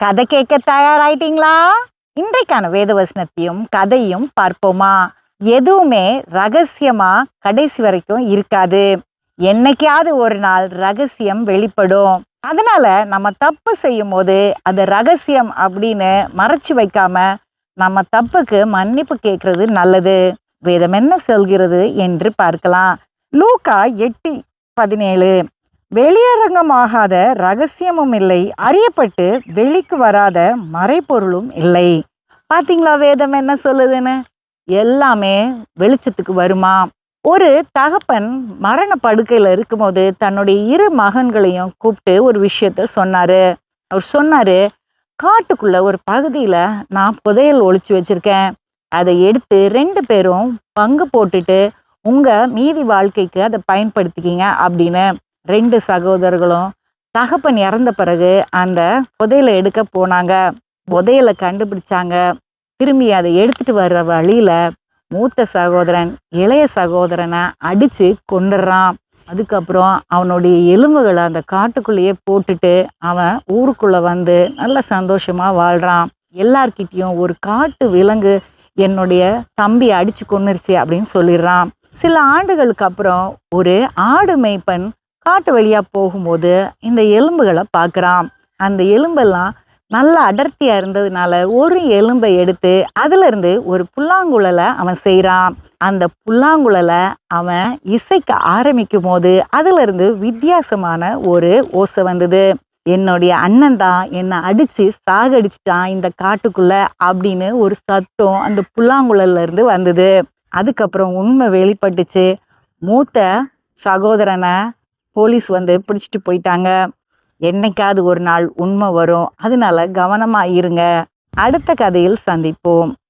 கதை கேட்க தயாராயிட்டீங்களா? இன்றைக்கான வேதவசனத்தையும் கதையும் பார்ப்போமா? எதுவுமே ரகசியமா கடைசி வரைக்கும் இருக்காது. என்னைக்காவது ஒரு நாள் ரகசியம் வெளிப்படும். அதனால நம்ம தப்பு செய்யும் போது அது ரகசியம் அப்படின்னு மறைச்சு வைக்காம நம்ம தப்புக்கு மன்னிப்பு கேட்கறது நல்லது. வேதம் என்ன சொல்கிறது என்று பார்க்கலாம். லூக்கா 8:17. வெளியரங்கமாகாத ரகசியமும் இல்லை, அறியப்பட்டு வெளிக்கு வராத மறைபொருளும் இல்லை. பாத்தீங்களா வேதம் என்ன சொல்லுதுன்னு? எல்லாமே வெளிச்சத்துக்கு வருமா? ஒரு தகப்பன் மரண படுக்கையில இருக்கும்போது தன்னுடைய 2 மகன்களையும் கூப்பிட்டு ஒரு விஷயத்த சொன்னாரு. அவர் சொன்னாரு, காட்டுக்குள்ள ஒரு பகுதியில நான் புதையல் ஒளிச்சு வச்சிருக்கேன். அதை எடுத்து 2 பேரும் பங்கு போட்டுட்டு உங்க மீதி வாழ்க்கைக்கு அதை பயன்படுத்திக்கிங்க அப்படின்னு. 2 சகோதரர்களும் தகப்பன் இறந்த பிறகு அந்த புதையலை எடுக்க போனாங்க. புதையலை கண்டுபிடிச்சாங்க. திரும்பி அதை எடுத்துட்டு வர்ற வழியில மூத்த சகோதரன் இளைய சகோதரனை அடிச்சு கொண்டுடுறான். அதுக்கப்புறம் அவனுடைய எலும்புகளை அந்த காட்டுக்குள்ளேயே போட்டுட்டு அவன் ஊருக்குள்ள வந்து நல்ல சந்தோஷமா வாழ்றான். எல்லார்கிட்டயும் ஒரு காட்டு விலங்கு என்னுடைய தம்பி அடிச்சு கொன்னுருச்சு அப்படின்னு சொல்லிடுறான். சில ஆண்டுகளுக்கு அப்புறம் ஒரு ஆடு மேய்ப்பன் காட்டு வழியா போகும்போது இந்த எலும்புகளை பார்க்குறான். அந்த எலும்பெல்லாம் நல்ல அடர்த்தியா இருந்ததுனால ஒரு எலும்பை எடுத்து அதுல இருந்து ஒரு புல்லாங்குழலை அவன் செய்கிறான். அந்த புல்லாங்குழலை அவன் இசைக்க ஆரம்பிக்கும் போது அதுல இருந்து வித்தியாசமான ஒரு ஓசை வந்தது. என்னுடைய அண்ணன் தான் என்னை அடிச்சு சாகடிச்சிட்டான் இந்த காட்டுக்குள்ள அப்படின்னு ஒரு சத்தம் அந்த புல்லாங்குழல்ல இருந்து வந்தது. அதுக்கப்புறம் உண்மை வெளிப்பட்டுச்சு. மூத்த சகோதரனை போலீஸ் வந்து பிடிச்சிட்டு போயிட்டாங்க. என்னைக்காவது ஒரு நாள் உண்மை வரும். அதனால கவனமா இருங்க. அடுத்த கதையில் சந்திப்போம்.